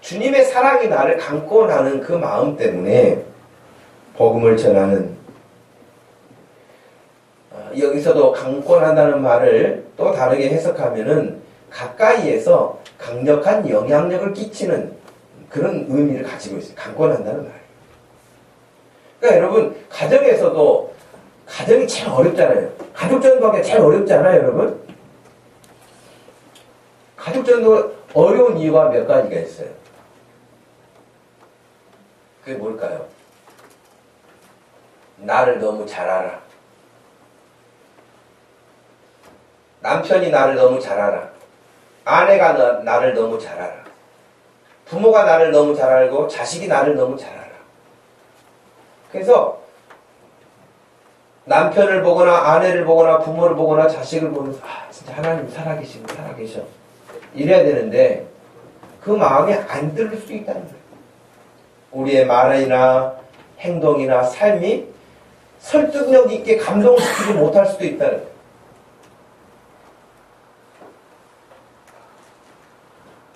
주님의 사랑이 나를 강권하는 그 마음 때문에 복음을 전하는, 여기서도 강권한다는 말을 또 다르게 해석하면은 가까이에서 강력한 영향력을 끼치는 그런 의미를 가지고 있어요. 강권한다는 말. 그러니까 여러분 가정에서도 가정이 제일 어렵잖아요. 가족전도하기가 제일 어렵잖아요, 여러분. 가족전도 어려운 이유가 몇 가지가 있어요. 그게 뭘까요? 나를 너무 잘 알아. 남편이 나를 너무 잘 알아. 아내가 나를 너무 잘 알아. 부모가 나를 너무 잘 알고 자식이 나를 너무 잘 알아. 그래서 남편을 보거나 아내를 보거나 부모를 보거나 자식을 보면서 진짜 하나님 살아계셔. 이래야 되는데 그 마음이 안 들을 수 있다는 거예요. 우리의 말이나 행동이나 삶이 설득력 있게 감동시키지 못할 수도 있다는 거예요.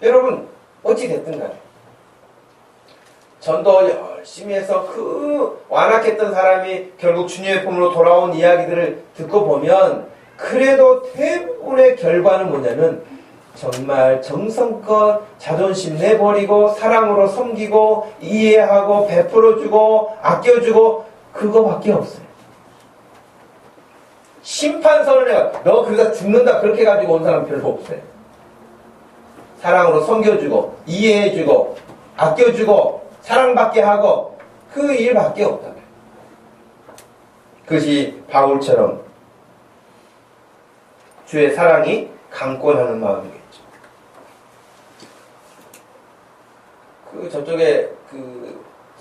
여러분 어찌됐든 간에 전도 열심히 해서 그 완악했던 사람이 결국 주님의 품으로 돌아온 이야기들을 듣고 보면 그래도 대부분의 결과는 뭐냐면 정말 정성껏 자존심 내버리고 사랑으로 섬기고 이해하고 베풀어주고 아껴주고 그거밖에 없어요. 심판선을 내가 너 그러다 죽는다 그렇게 가지고 온 사람 별로 없어요. 사랑으로 섬겨주고 이해해주고 아껴주고 사랑받게 하고 그 일밖에 없다. 그것이 바울처럼 주의 사랑이 강권하는 마음이겠죠. 저쪽에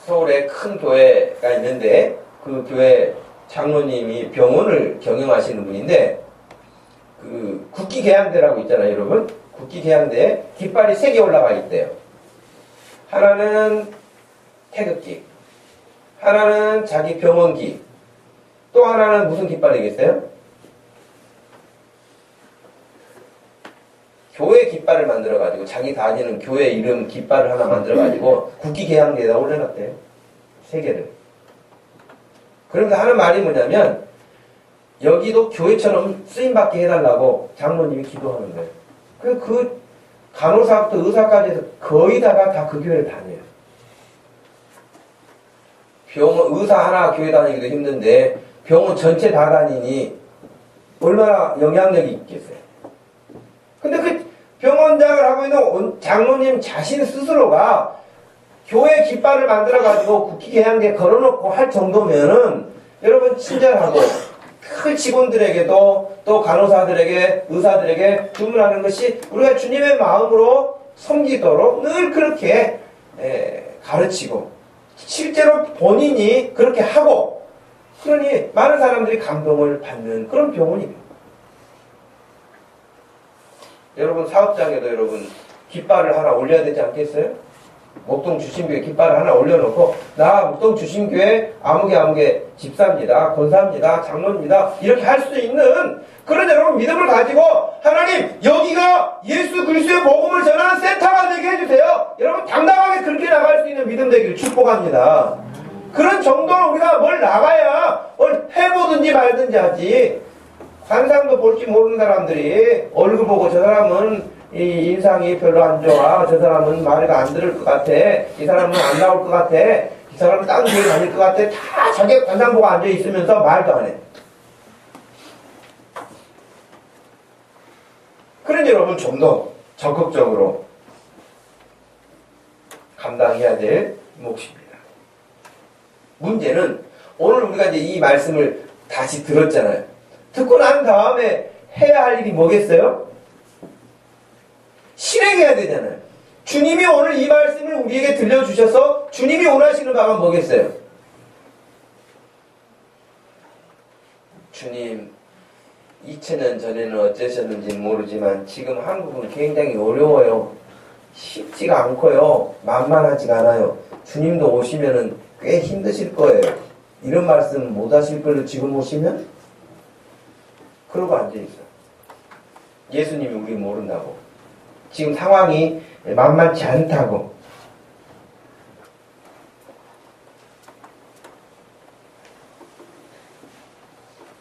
서울에 큰 교회가 있는데 그 교회 장로님이 병원을 경영하시는 분인데 국기계양대라고 있잖아요, 여러분. 국기계양대에 깃발이 3개 올라가 있대요. 하나는 태극기, 하나는 자기 병원기, 또 하나는 무슨 깃발이겠어요? 교회 깃발을 만들어가지고 자기 다니는 교회 이름 깃발을 하나 만들어가지고 국기계양대에다 올려놨대요. 3개를. 그러면서 하는 말이 뭐냐면 여기도 교회처럼 쓰임받게 해달라고 장로님이 기도하는 거예요. 그 간호사부터 의사까지 해서 거의 다가 다 그 교회를 다녀요. 병원 의사 하나 교회 다니기도 힘든데 병원 전체 다 다니니 얼마나 영향력이 있겠어요. 근데 그 병원장을 하고 있는 장로님 자신 스스로가 교회 깃발을 만들어가지고 국기계양대에 걸어놓고 할 정도면은 여러분 친절하고 그 직원들에게도 또 간호사들에게 의사들에게 주문하는 것이 우리가 주님의 마음으로 섬기도록 늘 그렇게 가르치고 실제로 본인이 그렇게 하고 그러니 많은 사람들이 감동을 받는 그런 병원입니다. 여러분 사업장에도 여러분 깃발을 하나 올려야 되지 않겠어요? 목동 주심교회 깃발을 하나 올려놓고 나 목동 주심교회 아무개 집사입니다. 권사입니다. 장로입니다. 이렇게 할 수 있는 그런 여러분 믿음을 가지고 하나님 여기가 예수 그리스도의 복음을 전하는 센터가 되게 해주세요. 여러분 당당하게 그렇게 나갈 수 있는 믿음 되기를 축복합니다. 그런 정도로 우리가 뭘 나가야 뭘 해보든지 말든지 하지. 관상도 볼지 모르는 사람들이 얼굴 보고 저 사람은 이 인상이 별로 안 좋아. 저 사람은 말을 안 들을 것 같아. 이 사람은 안 나올 것 같아. 이 사람은 딴 교회 다닐 것 같아. 다 자기 관상 보고 앉아 있으면서 말도 안 해. 그러니 여러분 좀 더 적극적으로 감당해야 될 몫입니다. 문제는 오늘 우리가 이제 이 말씀을 다시 들었잖아요. 듣고 난 다음에 해야 할 일이 뭐겠어요? 실행해야 되잖아요. 주님이 오늘 이 말씀을 우리에게 들려주셔서 주님이 원하시는 바가 뭐겠어요? 주님 2000년 전에는 어쩌셨는지는 모르지만 지금 한국은 굉장히 어려워요. 쉽지가 않고요. 만만하지가 않아요. 주님도 오시면은 꽤 힘드실 거예요. 이런 말씀 못 하실 걸로 지금 오시면? 그러고 앉아있어요. 예수님이 우리 모른다고. 지금 상황이 만만치 않다고.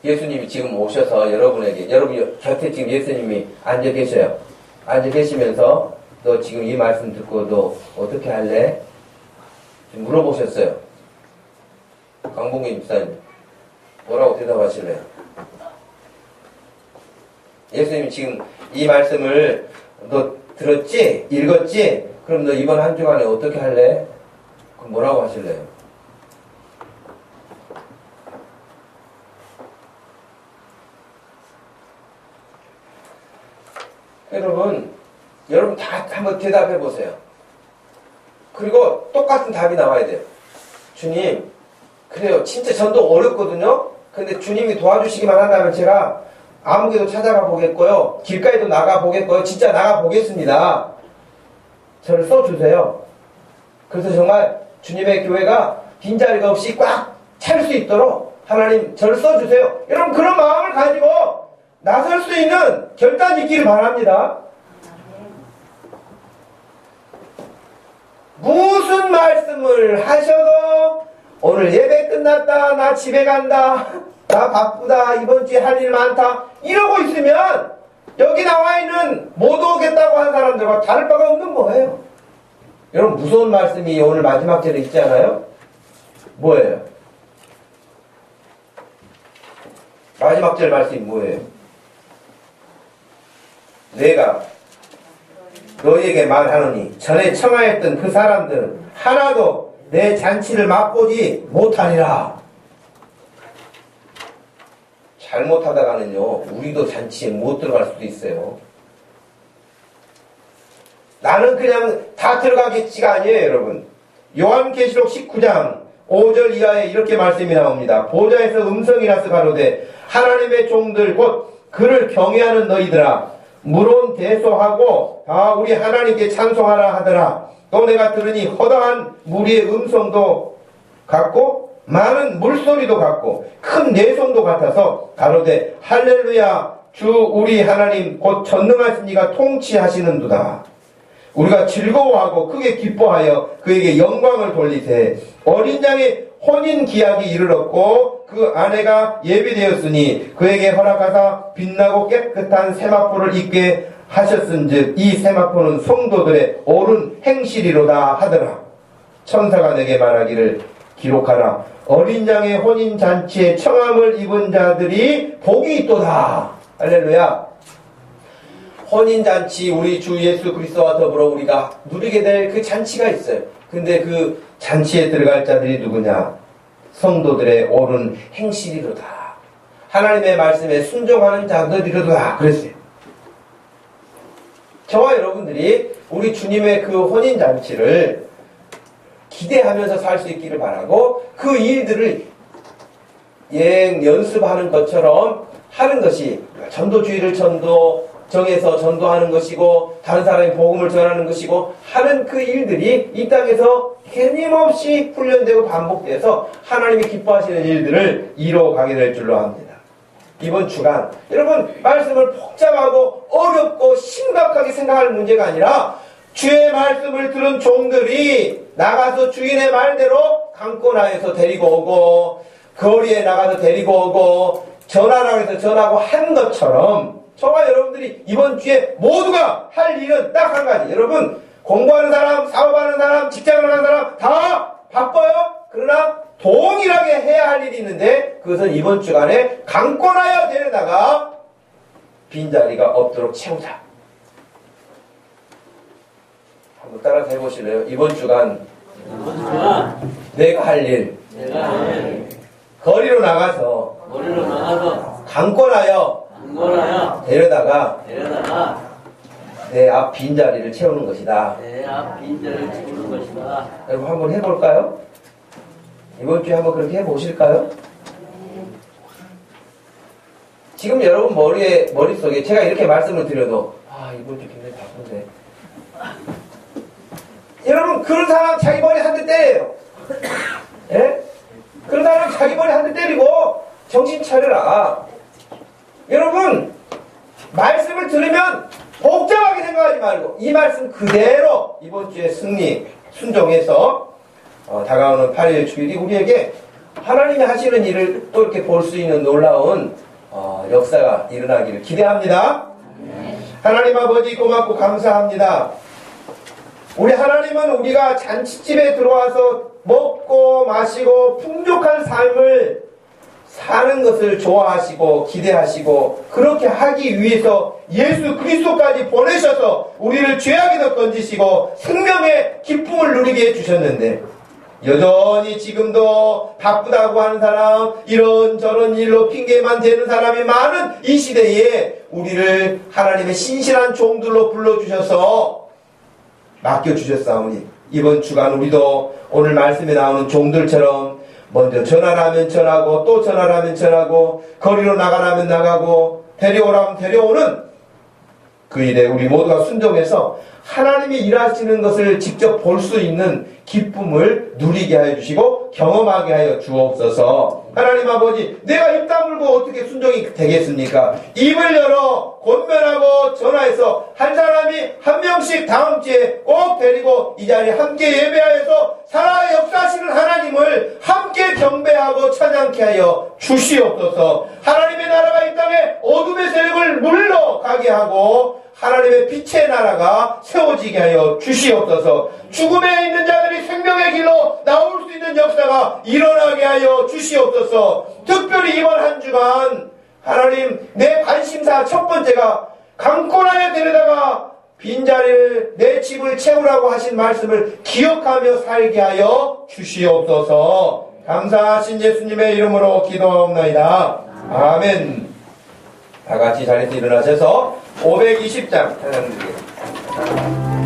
예수님이 지금 오셔서 여러분에게, 여러분 곁에 지금 예수님이 앉아 계셔요. 앉아 계시면서 너 지금 이 말씀 듣고 너 어떻게 할래? 좀 물어보셨어요. 강봉기 집사님 뭐라고 대답하실래요? 예수님이 지금 이 말씀을 너 들었지? 읽었지? 그럼 너 이번 한 주간에 어떻게 할래? 그럼 뭐라고 하실래요? 여러분 다 한번 대답해 보세요. 그리고 똑같은 답이 나와야 돼요. 주님, 그래요. 진짜 전도 어렵거든요? 근데 주님이 도와주시기만 한다면 제가 아무개도 찾아가 보겠고요. 길가에도 나가 보겠고요. 진짜 나가 보겠습니다. 저를 써주세요. 그래서 정말 주님의 교회가 빈자리가 없이 꽉 찰 수 있도록 하나님 저를 써주세요. 여러분 그런 마음을 가지고 나설 수 있는 결단이 있기를 바랍니다. 무슨 말씀을 하셔도 오늘 예배 끝났다. 나 집에 간다. 나 바쁘다. 이번 주에 할 일 많다. 이러고 있으면 여기 나와 있는 못 오겠다고 한 사람들과 다를 바가 없는 거예요. 여러분 무서운 말씀이 오늘 마지막 절에 있지 않아요? 뭐예요? 마지막 절 말씀이 뭐예요? 내가 너희에게 말하노니 전에 청하였던 그 사람들은 하나도 내 잔치를 맛보지 못하리라. 잘못하다가는요 우리도 잔치에 못 들어갈 수도 있어요. 나는 그냥 다 들어가겠지가 아니에요. 여러분 요한계시록 19장 5절 이하에 이렇게 말씀이 나옵니다. 보좌에서 음성이 나서 가로되 하나님의 종들 곧 그를 경외하는 너희들아 물론 대소하고 다 우리 하나님께 찬송하라 하더라. 또 내가 들으니 허다한 무리의 음성도 같고 많은 물소리도 같고 큰 내성도 같아서 가로되 할렐루야 주 우리 하나님 곧 전능하신 이가 통치하시는도다. 우리가 즐거워하고 크게 기뻐하여 그에게 영광을 돌리세. 어린 양의 혼인 기약이 이르렀고 그 아내가 예비되었으니 그에게 허락하사 빛나고 깨끗한 세마포를 입게 하셨은즉 이 세마포는 성도들의 옳은 행실이로다 하더라. 천사가 내게 말하기를 기록하라. 어린 양의 혼인 잔치에 청함을 입은 자들이 복이 있도다. 할렐루야. 혼인 잔치 우리 주 예수 그리스도와 더불어 우리가 누리게 될 그 잔치가 있어요. 근데 그 잔치에 들어갈 자들이 누구냐? 성도들의 옳은 행실이로다. 하나님의 말씀에 순종하는 자들이로다. 그랬어요. 저와 여러분들이 우리 주님의 그 혼인 잔치를 기대하면서 살 수 있기를 바라고 그 일들을 연습하는 것처럼 하는 것이 전도주의를 전도 정해서 전도하는 것이고 다른 사람이 복음을 전하는 것이고 하는 그 일들이 이 땅에서 끊임없이 훈련되고 반복돼서 하나님이 기뻐하시는 일들을 이루어가게 될 줄로 압니다. 이번 주간 여러분 말씀을 복잡하고 어렵고 심각하게 생각할 문제가 아니라 주의 말씀을 들은 종들이 나가서 주인의 말대로 강권하여서 데리고 오고 거리에 나가서 데리고 오고 전하라고 해서 전하고 한 것처럼 저와 여러분들이 이번 주에 모두가 할 일은 딱 한 가지. 여러분 공부하는 사람, 사업하는 사람, 직장을 하는 사람 다 바빠요. 그러나 동일하게 해야 할 일이 있는데 그것은 이번 주간에 강권하여 데려다가 빈자리가 없도록 채우자. 한번 따라서 해보실래요? 이번 주간 내가 할 일 거리로 나가서 강권하여 데려다가 내 앞 빈자리를 채우는 것이다. 여러분 한번 해볼까요? 이번 주에 한번 그렇게 해보실까요? 지금 여러분 머릿속에 제가 이렇게 말씀을 드려도 이번 주 굉장히 바쁜데 여러분 그런 사람 자기 머리 한 대 때려요. 예? 그런 사람 자기 머리 한 대 때리고 정신 차려라. 여러분 말씀을 들으면 복잡하게 생각하지 말고 이 말씀 그대로 이번 주에 순종해서 다가오는 8일 주일이 우리에게 하나님이 하시는 일을 또 이렇게 볼 수 있는 놀라운 역사가 일어나기를 기대합니다. 하나님 아버지 고맙고 감사합니다. 우리 하나님은 우리가 잔치집에 들어와서 먹고 마시고 풍족한 삶을 사는 것을 좋아하시고 기대하시고 그렇게 하기 위해서 예수 그리스도까지 보내셔서 우리를 죄악에서 건지시고 생명의 기쁨을 누리게 해주셨는데 여전히 지금도 바쁘다고 하는 사람 이런저런 일로 핑계만 대는 사람이 많은 이 시대에 우리를 하나님의 신실한 종들로 불러주셔서 맡겨주셨사오니 이번 주간 우리도 오늘 말씀에 나오는 종들처럼 먼저 전하라면 전하고 또 전하라면 전하고 거리로 나가라면 나가고 데려오라면 데려오는 그 일에 우리 모두가 순종해서 하나님이 일하시는 것을 직접 볼 수 있는 기쁨을 누리게 하여 주시고 경험하게 하여 주옵소서. 하나님 아버지 내가 입 다물고 어떻게 순종이 되겠습니까? 입을 열어 권면하고 전화해서 한 사람이 한 명씩 다음 주에 꼭 데리고 이 자리에 함께 예배하여서 살아 역사하시는 하나님을 함께 경배하고 찬양케 하여 주시옵소서. 하나님의 나라가 이 땅에 어둠의 세력을 물러가게 하고 하나님의 빛의 나라가 세워지게 하여 주시옵소서. 죽음에 있는 자들이 생명의 길로 나올 수 있는 역사가 일어나게 하여 주시옵소서. 특별히 이번 한 주간 하나님 내 관심사 첫 번째가 강권하여 데려다가 빈자리를 내 집을 채우라고 하신 말씀을 기억하며 살게 하여 주시옵소서. 감사하신 예수님의 이름으로 기도하옵나이다. 아멘. 다 같이 자리에서 일어나셔서 520장 찬양드리겠습니다.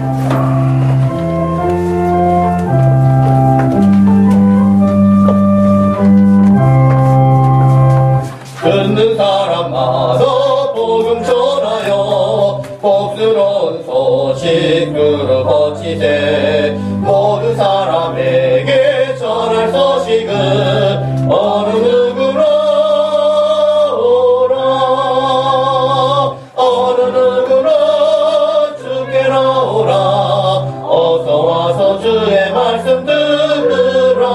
듣는 사람마다 복음 전하여 복스러운 소식 들어버치세. 모든 사람에게 전할 소식은 어느 누구나 오라. 어느 누구나 주께 나오라. 어서 와서 주의 말씀 들으라.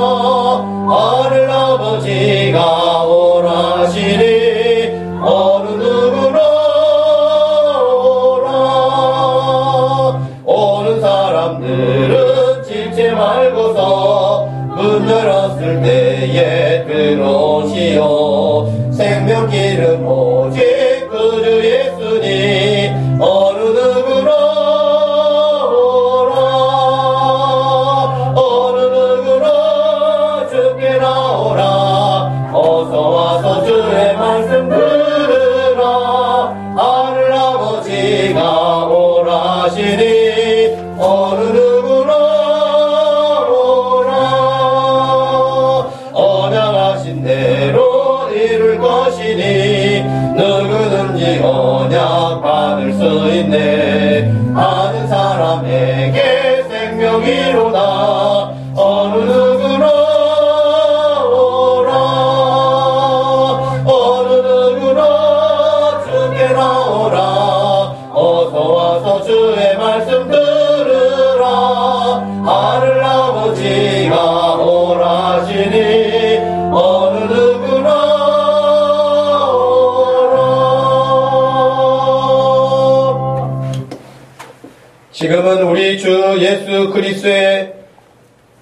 하늘 아버지가 오라시니 어느 누구나 오라. 오는 사람들은 질체 말고서 문 열었을 때에 들어오시오. 생명길은 오직 그 주 예수니 어느 누구나 오라. 어느 누구나 주께 나오라. 어서 와서 주의 말씀 들으라. 하늘 아버지가 오라시니 어느 누구나 오라. 언약하신 대로 이룰 것이니 누구든지 언약 받을 수 있네. 아는 사람에게 생명이로다. 어느 누구나 오라. 어느 누구나 주께 나오라. 어서 와서 주의 말씀 들으라. 하늘 아버지가 오라 하시니 어느 누구나 지금은 우리 주 예수 그리스도의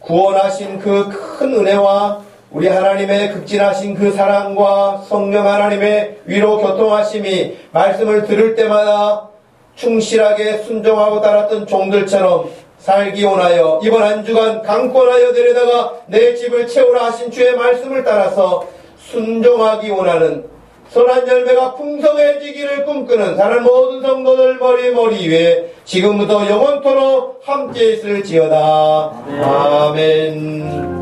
구원하신 그 큰 은혜와 우리 하나님의 극진하신 그 사랑과 성령 하나님의 위로 교통하심이 말씀을 들을 때마다 충실하게 순종하고 따랐던 종들처럼 살기 원하여 이번 한 주간 강권하여 데려다가 내 집을 채우라 하신 주의 말씀을 따라서 순종하기 원하는 선한 열매가 풍성해지기를 꿈꾸는 다른 모든 성도들 머리 위에 지금부터 영원토록 함께 있을지어다. 아멘.